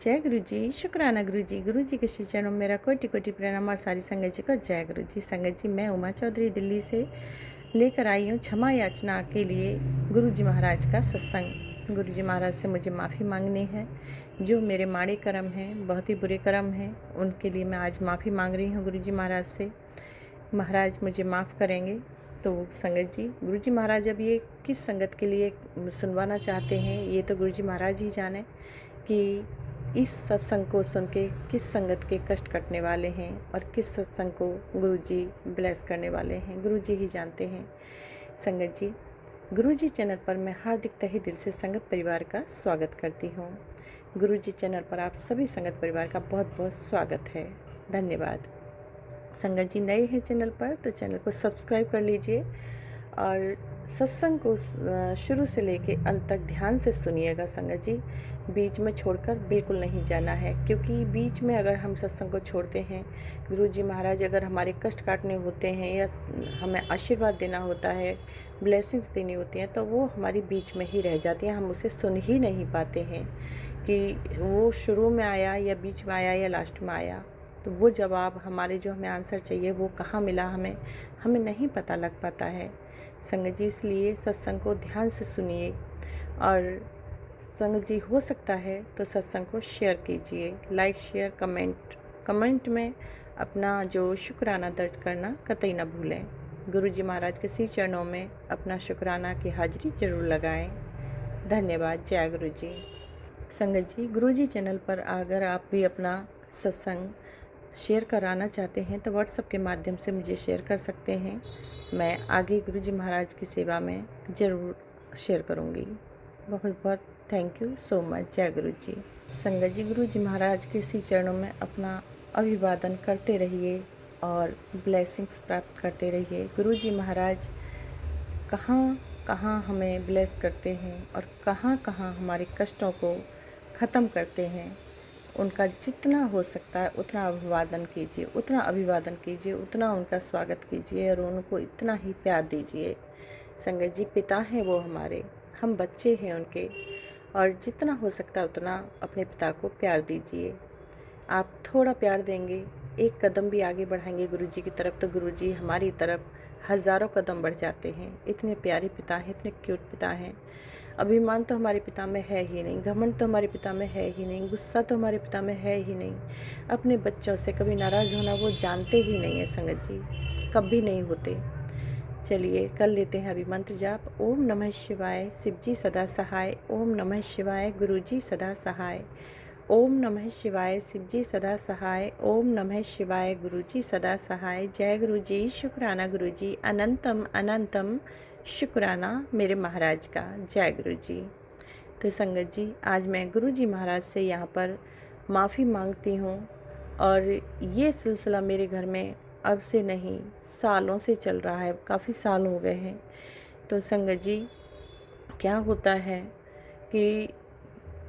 जय गुरु जी, शुक्राना गुरु जी। गुरु जी के श्री चरणों में मेरा कोटि कोटि प्रणाम और सारी संगत जी को जय गुरु जी। संगत जी, मैं उमा चौधरी दिल्ली से लेकर आई हूँ क्षमा याचना के लिए गुरु जी महाराज का सत्संग। गुरु जी महाराज से मुझे माफ़ी मांगनी है। जो मेरे माड़े कर्म हैं, बहुत ही बुरे कर्म हैं, उनके लिए मैं आज माफ़ी मांग रही हूँ गुरु जी महाराज से। महाराज मुझे माफ़ करेंगे। तो संगत जी, गुरु जी महाराज अब ये किस संगत के लिए सुनवाना चाहते हैं, ये तो गुरु जी महाराज ही जाने कि इस सत्संग को सुन के किस संगत के कष्ट कटने वाले हैं और किस सत्संग को गुरु जी ब्लेस करने वाले हैं, गुरु जी ही जानते हैं। संगत जी, गुरु जी चैनल पर मैं हार्दिक तहे दिल से संगत परिवार का स्वागत करती हूँ। गुरु जी चैनल पर आप सभी संगत परिवार का बहुत बहुत स्वागत है। धन्यवाद। संगत जी नए हैं चैनल पर तो चैनल को सब्सक्राइब कर लीजिए और सत्संग को शुरू से लेके अंत तक ध्यान से सुनिएगा। संगत जी, बीच में छोड़कर बिल्कुल नहीं जाना है, क्योंकि बीच में अगर हम सत्संग को छोड़ते हैं, गुरु जी महाराज अगर हमारे कष्ट काटने होते हैं या हमें आशीर्वाद देना होता है, ब्लेसिंग्स देनी होती हैं, तो वो हमारी बीच में ही रह जाती हैं। हम उसे सुन ही नहीं पाते हैं कि वो शुरू में आया या बीच में आया या लास्ट में आया। तो वो जवाब हमारे जो हमें आंसर चाहिए वो कहाँ मिला हमें नहीं पता लग पाता है। संगत जी, इसलिए सत्संग को ध्यान से सुनिए और संगत जी हो सकता है तो सत्संग को शेयर कीजिए, लाइक शेयर कमेंट में अपना जो शुक्राना दर्ज करना कतई ना भूलें। गुरु जी महाराज के श्री चरणों में अपना शुक्राना की हाजिरी जरूर लगाएं। धन्यवाद। जय गुरु जी। संगत जी, गुरु जी चैनल पर अगर आप भी अपना सत्संग शेयर कराना चाहते हैं तो व्हाट्सएप के माध्यम से मुझे शेयर कर सकते हैं। मैं आगे गुरु जी महाराज की सेवा में ज़रूर शेयर करूंगी। बहुत बहुत थैंक यू सो मच। जय गुरु जी। संगत जी, गुरु जी महाराज के इसी चरणों में अपना अभिवादन करते रहिए और ब्लेसिंग्स प्राप्त करते रहिए। गुरु जी महाराज कहाँ कहाँ हमें ब्लेस करते हैं और कहाँ कहाँ हमारे कष्टों को ख़त्म करते हैं। उनका जितना हो सकता है उतना अभिवादन कीजिए, उतना उनका स्वागत कीजिए और उनको इतना ही प्यार दीजिए। संगत जी, पिता हैं वो हमारे, हम बच्चे हैं उनके, और जितना हो सकता है उतना अपने पिता को प्यार दीजिए। आप थोड़ा प्यार देंगे, एक कदम भी आगे बढ़ाएंगे गुरु जी की तरफ, तो गुरु जी हमारी तरफ हज़ारों कदम बढ़ जाते हैं। इतने प्यारे पिता हैं, इतने क्यूट पिता हैं। अभिमान तो हमारे पिता में है ही नहीं, घमंड तो हमारे पिता में है ही नहीं, गुस्सा तो हमारे पिता में है ही नहीं। अपने बच्चों से कभी नाराज़ होना वो जानते ही नहीं है संगत जी, कभी नहीं होते। चलिए कर लेते हैं अभी मंत्र जाप। ओम नमः शिवाय, शिव जी सदा सहाय। ओम नमः शिवाय, गुरु जी सदा सहाय। ओम नमः शिवाय, शिव जी सदा सहाय। ओम नमः शिवाय, गुरु जी सदा सहाय। जय गुरु जी, शुक्राना गुरु जी, अनंतम अनंतम शुक्राना मेरे महाराज का। जय गुरु जी। तो संगत जी, आज मैं गुरु जी महाराज से यहाँ पर माफ़ी मांगती हूँ, और ये सिलसिला मेरे घर में अब से नहीं सालों से चल रहा है, काफ़ी साल हो गए हैं। तो संगत जी, क्या होता है कि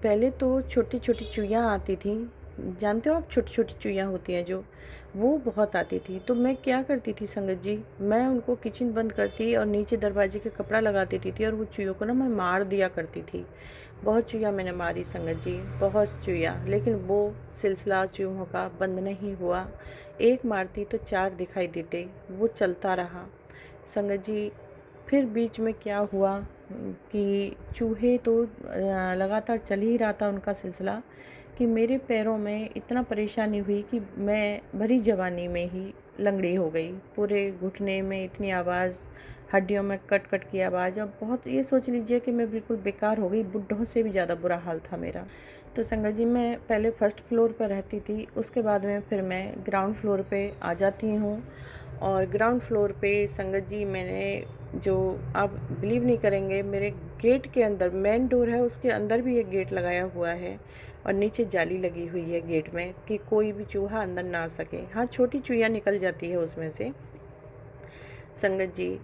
पहले तो छोटी छोटी चूहियाँ आती थी, जानते हो आप, छोटी छोटी चूहियाँ होती हैं जो, वो बहुत आती थी। तो मैं क्या करती थी संगत जी, मैं उनको किचन बंद करती और नीचे दरवाजे के कपड़ा लगा देती थी और वो चूहियों को ना मैं मार दिया करती थी। बहुत चूहियाँ मैंने मारी संगत जी, बहुत चूहियाँ, लेकिन वो सिलसिला चूहों का बंद नहीं हुआ। एक मारती तो चार दिखाई देते, वो चलता रहा संगत जी। फिर बीच में क्या हुआ कि चूहे तो लगातार चल ही रहा था उनका सिलसिला, कि मेरे पैरों में इतना परेशानी हुई कि मैं भरी जवानी में ही लंगड़ी हो गई। पूरे घुटने में इतनी आवाज़, हड्डियों में कट कट की आवाज़, और बहुत, ये सोच लीजिए कि मैं बिल्कुल बेकार हो गई, बुढ़ों से भी ज़्यादा बुरा हाल था मेरा। तो संगत जी, मैं पहले फर्स्ट फ्लोर पर रहती थी, उसके बाद में फिर मैं ग्राउंड फ्लोर पे आ जाती हूँ। और ग्राउंड फ्लोर पे संगत जी, मैंने जो, आप बिलीव नहीं करेंगे, मेरे गेट के अंदर, मेन डोर है उसके अंदर भी एक गेट लगाया हुआ है और नीचे जाली लगी हुई है गेट में कि कोई भी चूहा अंदर ना आ सके। हाँ, छोटी चूहिया निकल जाती है उसमें से। संगत जी,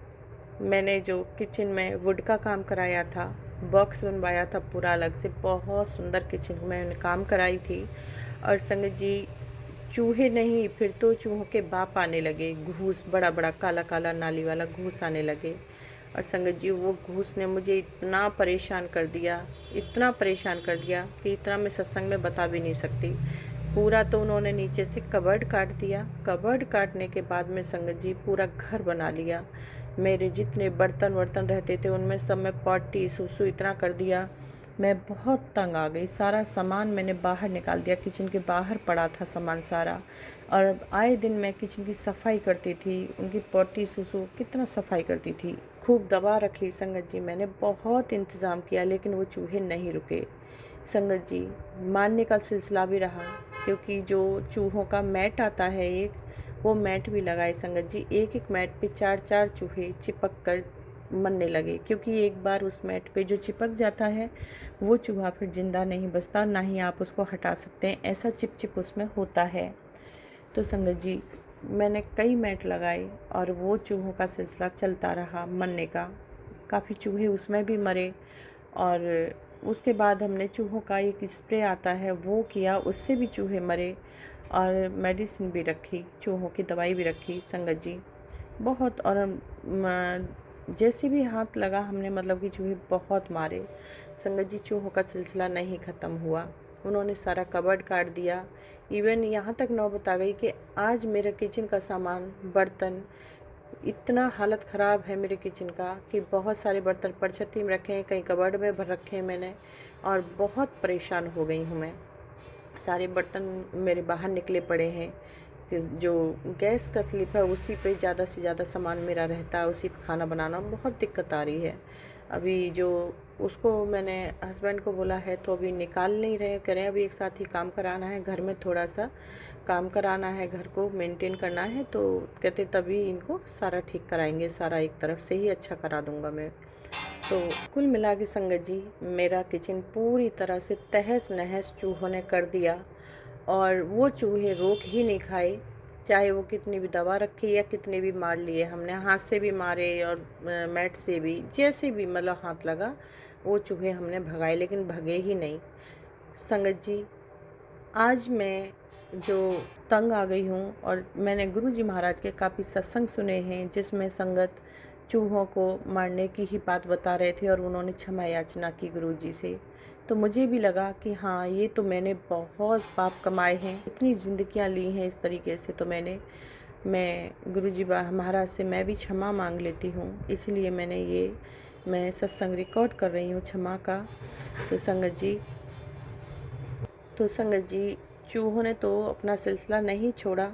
मैंने जो किचन में वुड का काम कराया था, बॉक्स बनवाया था पूरा अलग से, बहुत सुंदर किचन में काम कराई थी। और संगत जी, चूहे नहीं, फिर तो चूहों के बाप आने लगे, घूस, बड़ा बड़ा काला काला नाली वाला घूस आने लगे। और संगत जी वो घूस ने मुझे इतना परेशान कर दिया, इतना परेशान कर दिया कि इतना मैं सत्संग में बता भी नहीं सकती। पूरा तो उन्होंने नीचे से कबर्ड काट दिया। कबर्ड काटने के बाद में संगत जी पूरा घर बना लिया। मेरे जितने बर्तन वर्तन रहते थे उनमें सब में पॉटी सूसू इतना कर दिया। मैं बहुत तंग आ गई। सारा सामान मैंने बाहर निकाल दिया, किचन के बाहर पड़ा था सामान सारा। और आए दिन मैं किचन की सफाई करती थी, उनकी पॉटी सूसू कितना सफाई करती थी। खूब दबा रख ली संगत जी, मैंने बहुत इंतज़ाम किया लेकिन वो चूहे नहीं रुके। संगत जी मारने का सिलसिला भी रहा, क्योंकि जो चूहों का मैट आता है एक, वो मैट भी लगाए संगत जी। एक एक मैट पे 4-4 चूहे चिपक कर मरने लगे, क्योंकि एक बार उस मैट पे जो चिपक जाता है वो चूहा फिर जिंदा नहीं बचता, ना ही आप उसको हटा सकते हैं, ऐसा चिप चिप उसमें होता है। तो संगत जी मैंने कई मैट लगाए और वो चूहों का सिलसिला चलता रहा मरने का। काफ़ी चूहे उसमें भी मरे। और उसके बाद हमने चूहों का एक स्प्रे आता है वो किया, उससे भी चूहे मरे। और मेडिसिन भी रखी, चूहों की दवाई भी रखी संगत जी बहुत। और जैसे भी हाथ लगा हमने मतलब कि चूहे बहुत मारे संगत जी। चूहों का सिलसिला नहीं ख़त्म हुआ, उन्होंने सारा कबर्ड काट दिया। इवन यहाँ तक नौबत आ गई कि आज मेरे किचन का सामान बर्तन इतना हालत ख़राब है मेरे किचन का कि बहुत सारे बर्तन परछत्ती में रखे हैं, कहीं कबर्ड में भर रखे हैं मैंने। और बहुत परेशान हो गई हूँ मैं। सारे बर्तन मेरे बाहर निकले पड़े हैं। जो गैस का स्लिप है उसी पे ज़्यादा से ज़्यादा सामान मेरा रहता है, उसी पे खाना बनाना बहुत दिक्कत आ रही है। अभी जो उसको मैंने हस्बैंड को बोला है तो अभी निकाल नहीं रहे, कह रहे हैं अभी एक साथ ही काम कराना है, घर में थोड़ा सा काम कराना है, घर को मेंटेन करना है, तो कहते तभी इनको सारा ठीक कराएंगे, सारा एक तरफ से ही अच्छा करा दूंगा मैं। तो कुल मिला के संगत जी मेरा किचन पूरी तरह से तहस नहस चूहों ने कर दिया। और वो चूहे रोक ही नहीं खाए, चाहे वो कितनी भी दवा रखी या कितने भी मार लिए हमने, हाथ से भी मारे और मैट से भी, जैसे भी मतलब हाथ लगा वो चूहे हमने भगाए, लेकिन भगे ही नहीं संगत जी। आज मैं जो तंग आ गई हूँ, और मैंने गुरु जी महाराज के काफ़ी सत्संग सुने हैं जिसमें संगत चूहों को मारने की ही बात बता रहे थे और उन्होंने क्षमा याचना की गुरु जी से। तो मुझे भी लगा कि हाँ ये तो मैंने बहुत पाप कमाए हैं, इतनी ज़िंदगियाँ ली हैं इस तरीके से, तो मैं गुरु जी महाराज से मैं भी क्षमा मांग लेती हूँ। इसलिए मैं सत्संग रिकॉर्ड कर रही हूँ क्षमा का। तो संगत जी चूहों ने तो अपना सिलसिला नहीं छोड़ा,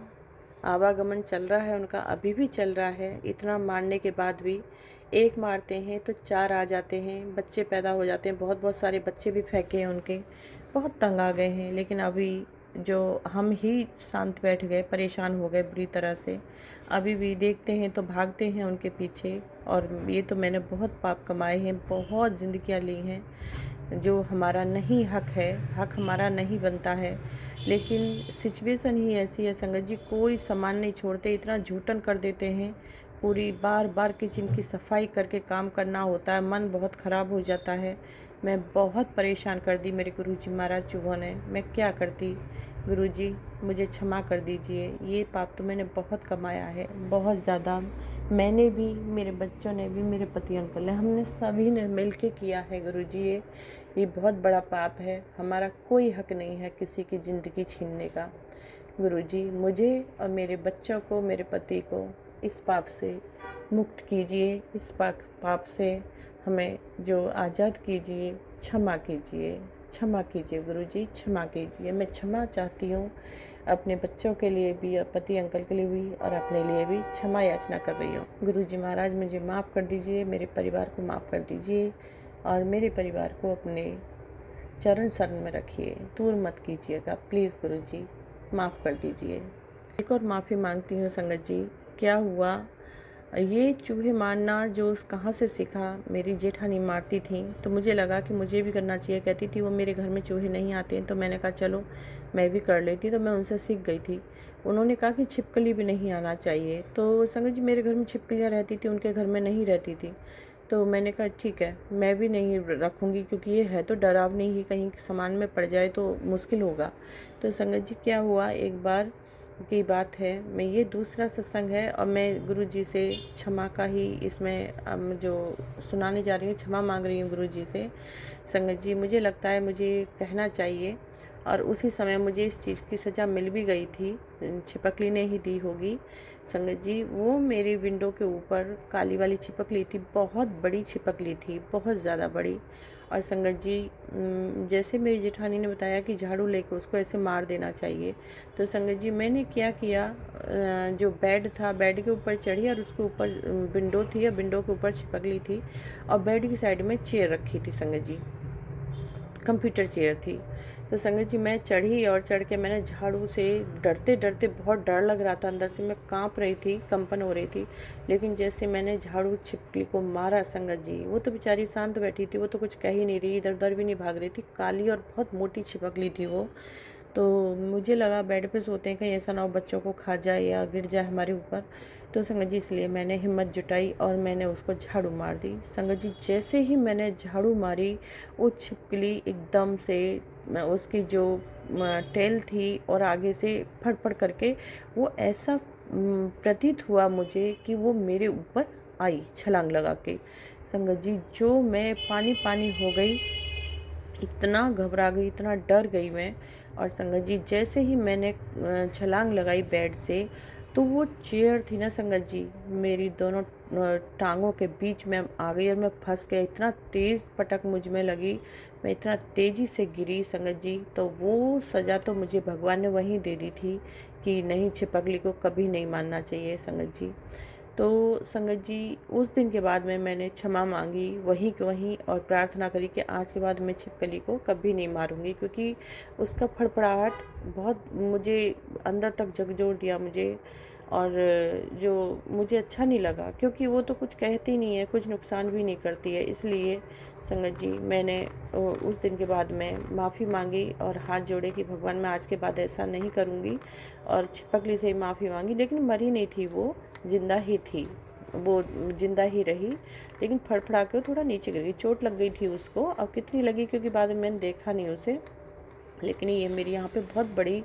आवागमन चल रहा है उनका, अभी भी चल रहा है। इतना मारने के बाद भी एक मारते हैं तो 4 आ जाते हैं, बच्चे पैदा हो जाते हैं, बहुत बहुत सारे बच्चे भी फेंके हैं उनके, बहुत तंग आ गए हैं। लेकिन अभी जो हम ही शांत बैठ गए, परेशान हो गए बुरी तरह से। अभी भी देखते हैं तो भागते हैं उनके पीछे। और ये तो मैंने बहुत पाप कमाए हैं, बहुत ज़िंदगियाँ ली हैं, जो हमारा नहीं हक है, हक हमारा नहीं बनता है। लेकिन सिचुएशन ही ऐसी है संगत जी, कोई सामान नहीं छोड़ते, इतना झूठन कर देते हैं। पूरी बार बार किचन की सफाई करके काम करना होता है, मन बहुत ख़राब हो जाता है। मैं बहुत परेशान कर दी मेरे गुरुजी महाराज चूहों ने, मैं क्या करती। गुरुजी मुझे क्षमा कर दीजिए, ये पाप तो मैंने बहुत कमाया है, बहुत ज़्यादा। मैंने भी, मेरे बच्चों ने भी, मेरे पति अंकल ने, हमने सभी ने मिल के किया है गुरुजी। ये बहुत बड़ा पाप है, हमारा कोई हक नहीं है किसी की ज़िंदगी छीनने का। गुरुजी मुझे और मेरे बच्चों को, मेरे पति को इस पाप से मुक्त कीजिए, इस पाप से हमें जो आज़ाद कीजिए, क्षमा कीजिए, क्षमा कीजिए गुरुजी, क्षमा कीजिए। मैं क्षमा चाहती हूँ अपने बच्चों के लिए भी, पति अंकल के लिए भी, और अपने लिए भी क्षमा याचना कर रही हूँ। गुरुजी महाराज मुझे माफ़ कर दीजिए, मेरे परिवार को माफ़ कर दीजिए, और मेरे परिवार को अपने चरण शरण में रखिए, दूर मत कीजिएगा प्लीज़ गुरुजी, माफ़ कर दीजिए। एक और माफ़ी मांगती हूँ संगत जी। क्या हुआ, ये चूहे मारना जो कहाँ से सीखा, मेरी जेठानी मारती थी तो मुझे लगा कि मुझे भी करना चाहिए। कहती थी वो मेरे घर में चूहे नहीं आते हैं, तो मैंने कहा चलो मैं भी कर लेती, तो मैं उनसे सीख गई थी। उन्होंने कहा कि छिपकली भी नहीं आना चाहिए, तो संगत जी मेरे घर में छिपकलियाँ रहती थी, उनके घर में नहीं रहती थी। तो मैंने कहा ठीक है मैं भी नहीं रखूँगी, क्योंकि ये है तो डरावनी ही, कहीं सामान में पड़ जाए तो मुश्किल होगा। तो संगत जी क्या हुआ, एक बार की बात है। मैं ये दूसरा सत्संग है और मैं गुरुजी से क्षमा का ही इसमें जो सुनाने जा रही हूँ, क्षमा मांग रही हूँ गुरुजी से। संगत जी, मुझे लगता है मुझे कहना चाहिए, और उसी समय मुझे इस चीज़ की सज़ा मिल भी गई थी, छिपकली ने ही दी होगी। संगत जी, वो मेरी विंडो के ऊपर काली वाली छिपकली थी, बहुत बड़ी छिपकली थी, बहुत ज़्यादा बड़ी। और संगत जी, जैसे मेरी जेठानी ने बताया कि झाड़ू लेकर उसको ऐसे मार देना चाहिए, तो संगत जी मैंने क्या किया, जो बेड था, बेड के ऊपर चढ़ी और उसके ऊपर विंडो थी, और विंडो के ऊपर छिपकली थी, और बेड की साइड में चेयर रखी थी संगत जी, कंप्यूटर चेयर थी। तो संगत जी मैं चढ़ी, और चढ़ के मैंने झाड़ू से डरते डरते, बहुत डर लग रहा था, अंदर से मैं कांप रही थी, कंपन हो रही थी, लेकिन जैसे मैंने झाड़ू छिपकली को मारा संगत जी, वो तो बेचारी शांत बैठी थी, वो तो कुछ कह ही नहीं रही, इधर उधर भी नहीं भाग रही थी, काली और बहुत मोटी छिपकली थी वो। तो मुझे लगा बेड पे सोते हैं, कहीं ऐसा ना हो बच्चों को खा जाए या गिर जाए हमारे ऊपर। तो संगत जी इसलिए मैंने हिम्मत जुटाई और मैंने उसको झाड़ू मार दी। संगत जी जैसे ही मैंने झाड़ू मारी, वो छिपकली एकदम से उसकी जो टेल थी और आगे से फड़फड़ करके, वो ऐसा प्रतीत हुआ मुझे कि वो मेरे ऊपर आई छलांग लगा के। संगत जी जो मैं पानी पानी हो गई, इतना घबरा गई, इतना डर गई मैं। और संगत जी जैसे ही मैंने छलांग लगाई बेड से, तो वो चेयर थी ना संगत जी, मेरी दोनों टांगों के बीच में आ गई और मैं फंस गया। इतना तेज़ पटक मुझ में लगी, मैं इतना तेज़ी से गिरी संगत जी। तो वो सज़ा तो मुझे भगवान ने वहीं दे दी थी कि नहीं, छिपकली को कभी नहीं मारना चाहिए संगत जी। तो संगत जी उस दिन के बाद में मैंने क्षमा मांगी वहीं के वहीं, और प्रार्थना करी कि आज के बाद मैं छिपकली को कभी नहीं मारूंगी, क्योंकि उसका फड़फड़ाहट बहुत मुझे अंदर तक झकझोर दिया मुझे, और जो मुझे अच्छा नहीं लगा, क्योंकि वो तो कुछ कहती नहीं है, कुछ नुकसान भी नहीं करती है। इसलिए संगत जी मैंने उस दिन के बाद में माफ़ी मांगी और हाथ जोड़े कि भगवान मैं आज के बाद ऐसा नहीं करूँगी, और छिपकली से माफ़ी मांगी। लेकिन मरी नहीं थी वो, जिंदा ही थी, वो जिंदा ही रही, लेकिन फड़फड़ा के थोड़ा नीचे गिर गई, चोट लग गई थी उसको। अब कितनी लगी क्योंकि बाद में मैंने देखा नहीं उसे, लेकिन ये मेरी यहाँ पे बहुत बड़ी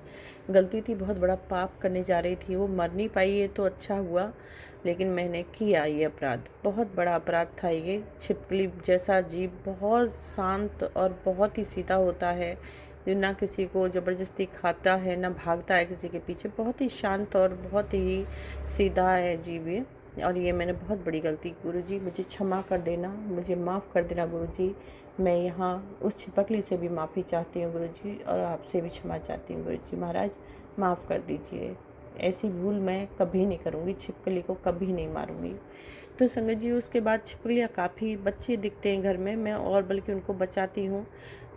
गलती थी, बहुत बड़ा पाप करने जा रही थी। वो मर नहीं पाई, ये तो अच्छा हुआ, लेकिन मैंने किया ये अपराध, बहुत बड़ा अपराध था ये। छिपकली जैसा जीव बहुत शांत और बहुत ही सीधा होता है, जो ना किसी को ज़बरदस्ती खाता है, ना भागता है किसी के पीछे, बहुत ही शांत और बहुत ही सीधा है जीव ये। और ये मैंने बहुत बड़ी गलती, गुरुजी मुझे क्षमा कर देना, मुझे माफ़ कर देना गुरुजी। मैं यहाँ उस छिपकली से भी माफ़ी चाहती हूँ गुरुजी, और आपसे भी क्षमा चाहती हूँ गुरुजी। महाराज माफ़ कर दीजिए, ऐसी भूल मैं कभी नहीं करूँगी, छिपकली को कभी नहीं मारूँगी। तो संगत जी उसके बाद छिपकलियाँ काफ़ी बच्चे दिखते हैं घर में, मैं और बल्कि उनको बचाती हूँ,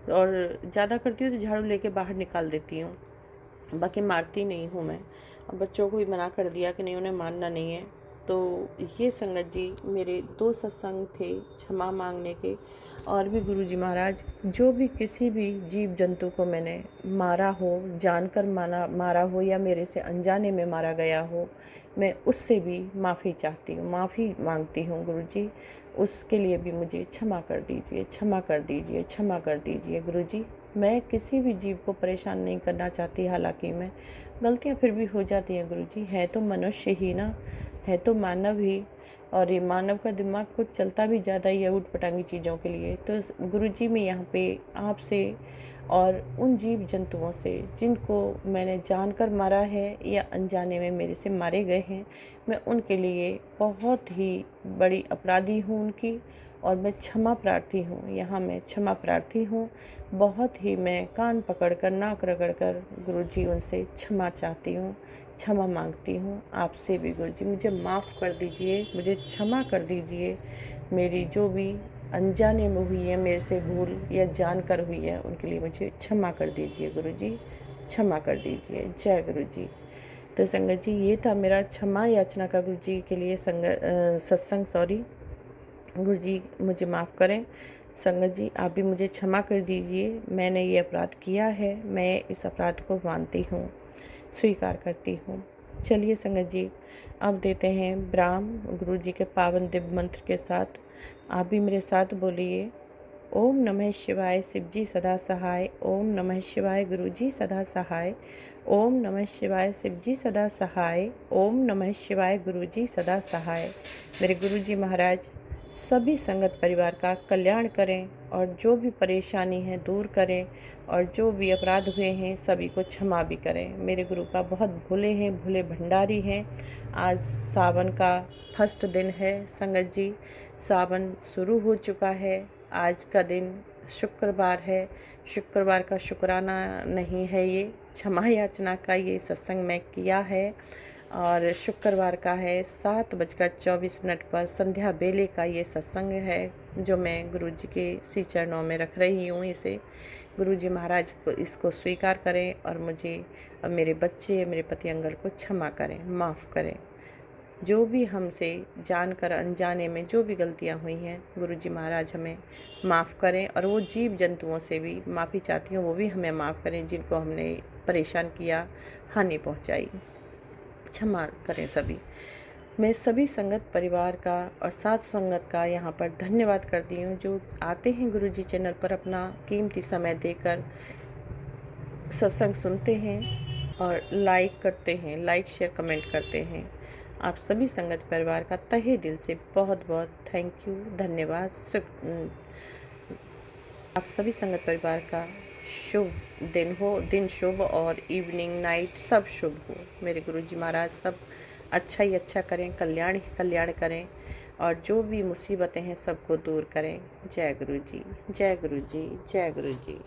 और ज़्यादा करती हूँ तो झाड़ू लेके बाहर निकाल देती हूँ, बाकी मारती नहीं हूँ मैं। अब बच्चों को भी मना कर दिया कि नहीं, उन्हें मारना नहीं है। तो ये संगत जी मेरे 2 सत्संग थे क्षमा मांगने के। और भी गुरुजी महाराज, जो भी किसी भी जीव जंतु को मैंने मारा हो, जानकर मारा हो या मेरे से अनजाने में मारा गया हो, मैं उससे भी माफ़ी चाहती हूँ, माफ़ी मांगती हूँ गुरुजी। उसके लिए भी मुझे क्षमा कर दीजिए, क्षमा कर दीजिए, क्षमा कर दीजिए गुरुजी। मैं किसी भी जीव को परेशान नहीं करना चाहती, हालांकि मैं गलतियां फिर भी हो जाती हैं गुरुजी, है तो मनुष्य ही ना, है तो मानव ही, और ये मानव का दिमाग कुछ चलता भी ज़्यादा ही है ऊट पटांगी चीज़ों के लिए। तो गुरुजी मैं यहाँ पे आपसे और उन जीव जंतुओं से जिनको मैंने जानकर मारा है या अनजाने में मेरे से मारे गए हैं, मैं उनके लिए बहुत ही बड़ी अपराधी हूँ उनकी, और मैं क्षमा प्रार्थी हूँ, यहाँ मैं क्षमा प्रार्थी हूँ। बहुत ही मैं कान पकड़कर नाक रगड़कर गुरुजी उनसे क्षमा चाहती हूँ, क्षमा मांगती हूँ आपसे भी गुरुजी। मुझे माफ़ कर दीजिए, मुझे क्षमा कर दीजिए, मेरी जो भी अनजाने में हुई है मेरे से भूल या जानकर हुई है, उनके लिए मुझे क्षमा कर दीजिए गुरुजी, क्षमा कर दीजिए। जय गुरुजी। तो संगत जी ये था मेरा क्षमा याचना का गुरुजी के लिए सत्संग। सॉरी गुरुजी, मुझे माफ़ करें। संगत जी आप भी मुझे क्षमा कर दीजिए, मैंने ये अपराध किया है, मैं इस अपराध को मानती हूँ, स्वीकार करती हूँ। चलिए संगत जी अब देते हैं विराम गुरु जी के पावन दिव्य मंत्र के साथ। आप भी मेरे साथ बोलिए, ओम नमः शिवाय शिव जी सदा सहाय। ओम नमः शिवाय गुरु जी सदा सहाय। ओम नमः शिवाय शिव जी सदा सहाय। ओम नमः शिवाय गुरु जी सदा सहाय। मेरे गुरु जी महाराज सभी संगत परिवार का कल्याण करें और जो भी परेशानी है दूर करें और जो भी अपराध हुए हैं सभी को क्षमा भी करें। मेरे गुरु का बहुत भोले हैं, भोले भंडारी हैं। आज सावन का फर्स्ट दिन है संगत जी, सावन शुरू हो चुका है। आज का दिन शुक्रवार है। शुक्रवार का शुक्राना नहीं है, ये क्षमा याचना का ये सत्संग मैं किया है। और शुक्रवार का है 7:24 पर संध्या बेले का ये सत्संग है जो मैं गुरुजी के श्री चरणों में रख रही हूँ। इसे गुरुजी महाराज को इसको स्वीकार करें और मुझे और मेरे बच्चे, मेरे पति अंगल को क्षमा करें, माफ़ करें। जो भी हमसे जानकर अनजाने में जो भी गलतियाँ हुई हैं गुरुजी महाराज हमें माफ़ करें। और वो जीव जंतुओं से भी माफ़ी चाहती हूँ, वो भी हमें माफ़ करें जिनको हमने परेशान किया, हानि पहुँचाई। क्षमा करें सभी। मैं सभी संगत परिवार का और साथ संगत का यहाँ पर धन्यवाद करती हूँ जो आते हैं गुरुजी चैनल पर अपना कीमती समय देकर सत्संग सुनते हैं और लाइक करते हैं, लाइक शेयर कमेंट करते हैं। आप सभी संगत परिवार का तहे दिल से बहुत बहुत थैंक यू, धन्यवाद। आप सभी संगत परिवार का शुभ दिन हो, दिन शुभ और इवनिंग नाइट सब शुभ हो। मेरे गुरुजी महाराज सब अच्छा ही अच्छा करें, कल्याण ही कल्याण करें और जो भी मुसीबतें हैं सबको दूर करें। जय गुरुजी, जय गुरुजी, जय गुरुजी।